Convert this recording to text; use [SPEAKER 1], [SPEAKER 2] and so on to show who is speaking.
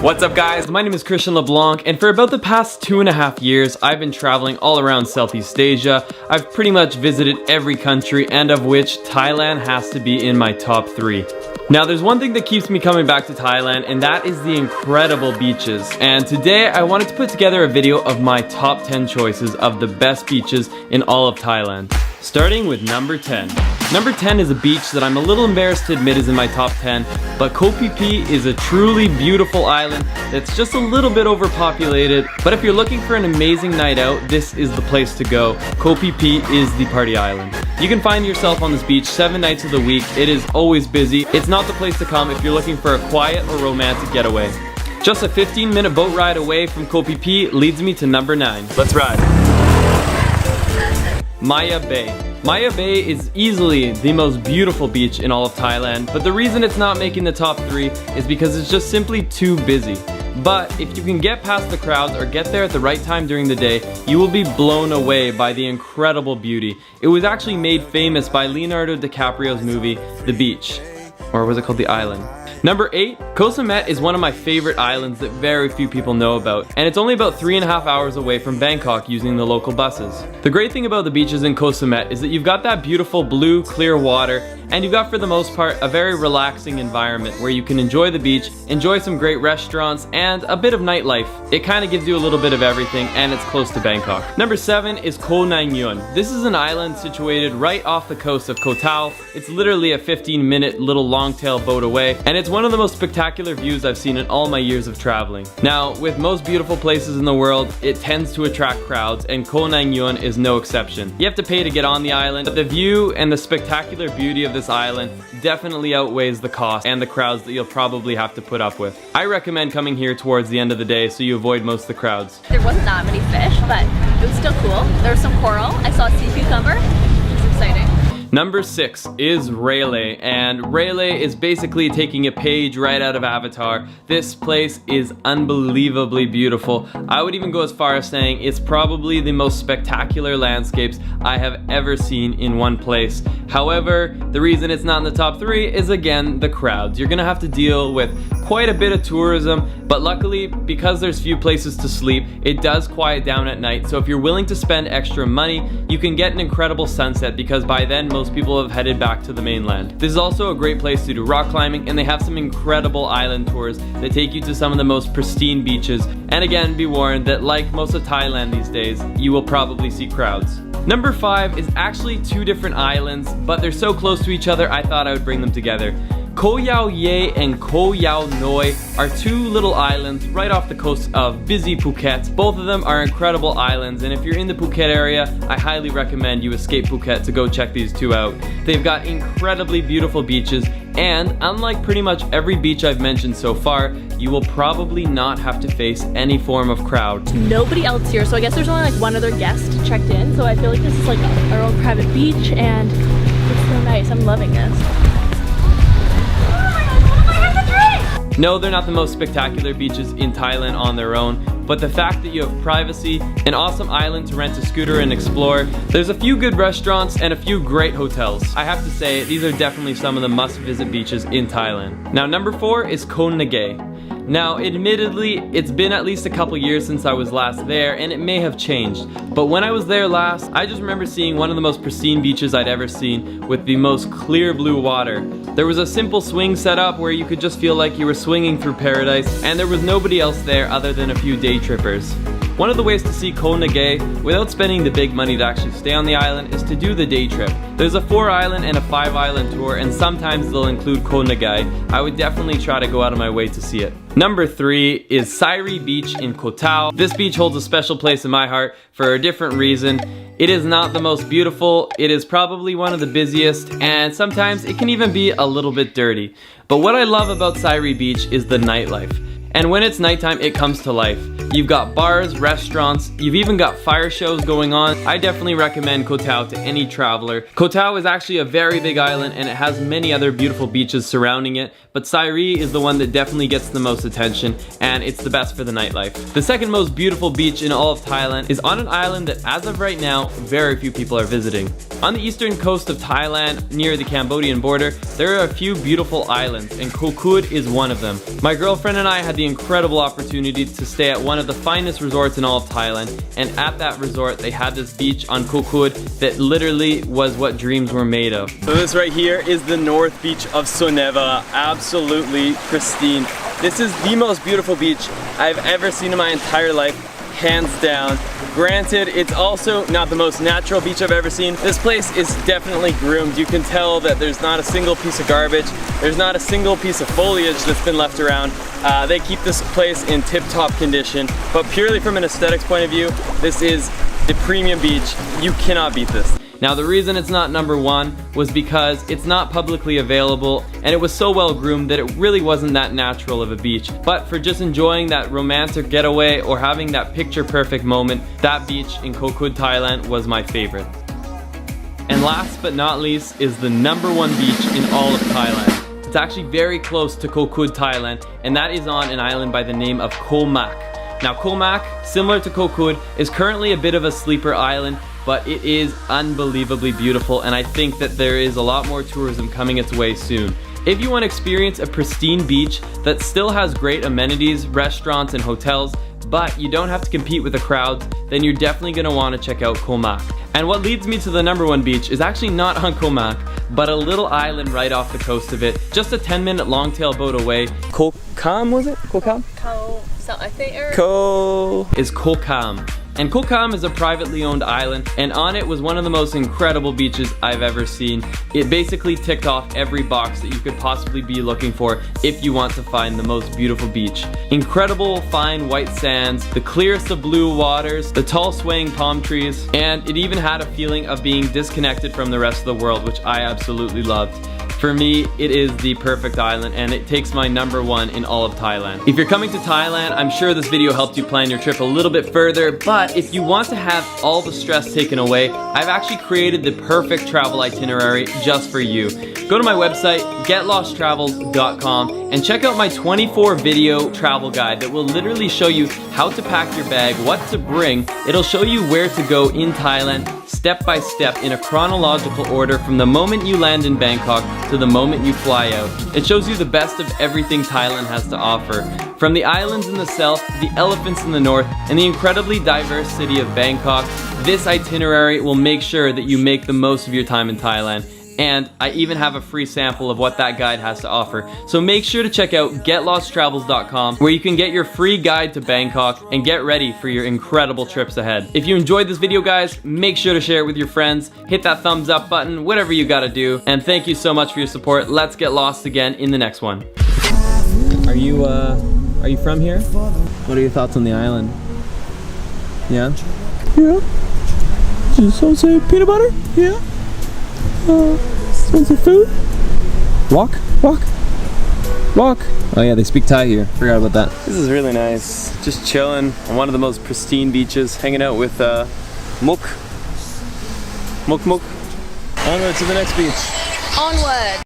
[SPEAKER 1] What's up guys, my name is Christian LeBlanc, and for about the past 2.5 years I've been traveling all around Southeast Asia. I've pretty much visited every country, and of which Thailand has to be in my top 3. Now there's one thing that keeps me coming back to Thailand, and that is the incredible beaches. And today I wanted to put together a video of my top 10 choices of the best beaches in all of Thailand. Starting with number 10. Number 10 is a beach that I'm a little embarrassed to admit is in my top 10, but Koh Phi Phi is a truly beautiful island that's just a little bit overpopulated. But if you're looking for an amazing night out, this is the place to go. Koh Phi Phi is the party island. You can find yourself on this beach 7 nights of the week. It is always busy. It's not the place to come if you're looking for a quiet or romantic getaway. Just a 15-minute boat ride away from Koh Phi Phi leads me to number 9. Let's ride. Maya Bay. Maya Bay is easily the most beautiful beach in all of Thailand, but the reason it's not making the top 3 is because it's just simply too busy. But if you can get past the crowds or get there at the right time during the day, you will be blown away by the incredible beauty. It was actually made famous by Leonardo DiCaprio's movie, The Beach. Or was it called The Island? Number 8, Koh Samet is one of my favorite islands that very few people know about, and it's only about 3.5 hours away from Bangkok using the local buses. The great thing about the beaches in Koh Samet is that you've got that beautiful blue, clear water, and you've got, for the most part, a very relaxing environment where you can enjoy the beach, enjoy some great restaurants, and a bit of nightlife. It kind of gives you a little bit of everything, and it's close to Bangkok. Number 7 is Koh Nang Yun. This is an island situated right off the coast of Koh Tao. It's literally a 15-minute little long-tail boat away, and it's one of the most spectacular views I've seen in all my years of traveling. Now, with most beautiful places in the world, it tends to attract crowds, and Koh Nang Yun is no exception. You have to pay to get on the island, but the view and the spectacular beauty of this island definitely outweighs the cost and the crowds that you'll probably have to put up with. I recommend coming here towards the end of the day so you avoid most of the crowds.
[SPEAKER 2] There wasn't that many fish, but it was still cool. There was some coral. I saw a sea cucumber. It was exciting.
[SPEAKER 1] Number 6 is Railay, and Railay is basically taking a page right out of Avatar. This place is unbelievably beautiful. I would even go as far as saying it's probably the most spectacular landscapes I have ever seen in one place. However, the reason it's not in the top 3 is again the crowds. You're gonna have to deal with quite a bit of tourism, but luckily, because there's few places to sleep, it does quiet down at night. So if you're willing to spend extra money, you can get an incredible sunset, because by then most people have headed back to the mainland. This is also a great place to do rock climbing, and they have some incredible island tours that take you to some of the most pristine beaches. And again, be warned that like most of Thailand these days, you will probably see crowds. Number 5 is actually 2 different islands, but they're so close to each other I thought I would bring them together. Koh Yao Ye and Koh Yao Noi are 2 little islands right off the coast of busy Phuket. Both of them are incredible islands, and if you're in the Phuket area, I highly recommend you escape Phuket to go check these 2 out. They've got incredibly beautiful beaches, and unlike pretty much every beach I've mentioned so far, you will probably not have to face any form of crowd.
[SPEAKER 2] Nobody else here, so I guess there's only like one other guest checked in, so I feel like this is like our own private beach, and it's so nice. I'm loving this.
[SPEAKER 1] No, they're not the most spectacular beaches in Thailand on their own, but the fact that you have privacy, an awesome island to rent a scooter and explore, there's a few good restaurants and a few great hotels. I have to say, these are definitely some of the must-visit beaches in Thailand. Now, number 4 is Koh Nagay. Now, admittedly, it's been at least a couple years since I was last there, and it may have changed. But when I was there last, I just remember seeing one of the most pristine beaches I'd ever seen, with the most clear blue water. There was a simple swing set up where you could just feel like you were swinging through paradise, and there was nobody else there other than a few day trippers. One of the ways to see Koh Nagay without spending the big money to actually stay on the island is to do the day trip. There's a 4-island and a 5-island tour, and sometimes they'll include Koh Nagay. I would definitely try to go out of my way to see it. Number 3 is Sairi Beach in Koh Tao. This beach holds a special place in my heart for a different reason. It is not the most beautiful, it is probably one of the busiest, and sometimes it can even be a little bit dirty. But what I love about Sairi Beach is the nightlife. And when it's nighttime, it comes to life. You've got bars, restaurants, you've even got fire shows going on. I definitely recommend Koh Tao to any traveler. Koh Tao is actually a very big island and it has many other beautiful beaches surrounding it, but Sairi is the one that definitely gets the most attention and it's the best for the nightlife. The second most beautiful beach in all of Thailand is on an island that as of right now, very few people are visiting. On the eastern coast of Thailand, near the Cambodian border, there are a few beautiful islands and Koh Kud is one of them. My girlfriend and I had the incredible opportunity to stay at one of the finest resorts in all of Thailand, and at that resort they had this beach on Koh Kud that literally was what dreams were made of. So this right here is the North Beach of Soneva, absolutely pristine. This is the most beautiful beach I've ever seen in my entire life, hands down. Granted, it's also not the most natural beach I've ever seen. This place is definitely groomed. You can tell that there's not a single piece of garbage. There's not a single piece of foliage that's been left around. They keep this place in tip-top condition, but purely from an aesthetics point of view, this is the premium beach. You cannot beat this. Now the reason it's not number one was because it's not publicly available and it was so well groomed that it really wasn't that natural of a beach. But for just enjoying that romantic getaway or having that picture perfect moment, that beach in Koh Kud, Thailand was my favorite. And last but not least is the number one beach in all of Thailand. It's actually very close to Koh Kud, Thailand, and that is on an island by the name of Koh Mak. Now Koh Mak, similar to Koh Kud, is currently a bit of a sleeper island, but it is unbelievably beautiful and I think that there is a lot more tourism coming its way soon. If you want to experience a pristine beach that still has great amenities, restaurants and hotels, but you don't have to compete with the crowds, then you're definitely going to want to check out Koh Mak. And what leads me to the number one beach is actually not on Koh Mak, but a little island right off the coast of it, just a 10-minute longtail boat away. Koh Kam, was it? Koh Kam?
[SPEAKER 2] Koh, so I think
[SPEAKER 1] Koh is Koh Kam. And Koh Kam is a privately owned island, and on it was one of the most incredible beaches I've ever seen. It basically ticked off every box that you could possibly be looking for if you want to find the most beautiful beach. Incredible fine white sands, the clearest of blue waters, the tall swaying palm trees, and it even had a feeling of being disconnected from the rest of the world, which I absolutely loved. For me, it is the perfect island and it takes my number one in all of Thailand. If you're coming to Thailand, I'm sure this video helped you plan your trip a little bit further, but if you want to have all the stress taken away, I've actually created the perfect travel itinerary just for you. Go to my website, getlosttravels.com, and check out my 24 video travel guide that will literally show you how to pack your bag, what to bring. It'll show you where to go in Thailand, step by step in a chronological order from the moment you land in Bangkok to the moment you fly out. It shows you the best of everything Thailand has to offer. From the islands in the south, the elephants in the north, and the incredibly diverse city of Bangkok, this itinerary will make sure that you make the most of your time in Thailand. And I even have a free sample of what that guide has to offer. So make sure to check out getlosttravels.com where you can get your free guide to Bangkok and get ready for your incredible trips ahead. If you enjoyed this video, guys, make sure to share it with your friends, hit that thumbs up button, whatever you gotta do. And thank you so much for your support. Let's get lost again in the next one. Are you from here? What are your thoughts on the island? Yeah? Yeah. Just want to say peanut butter? Yeah. Want some food? Walk, walk, walk. Oh yeah, they speak Thai here. Forgot about that. This is really nice. Just chilling on one of the most pristine beaches, hanging out with Muk. Onward to the next beach.
[SPEAKER 2] Onward.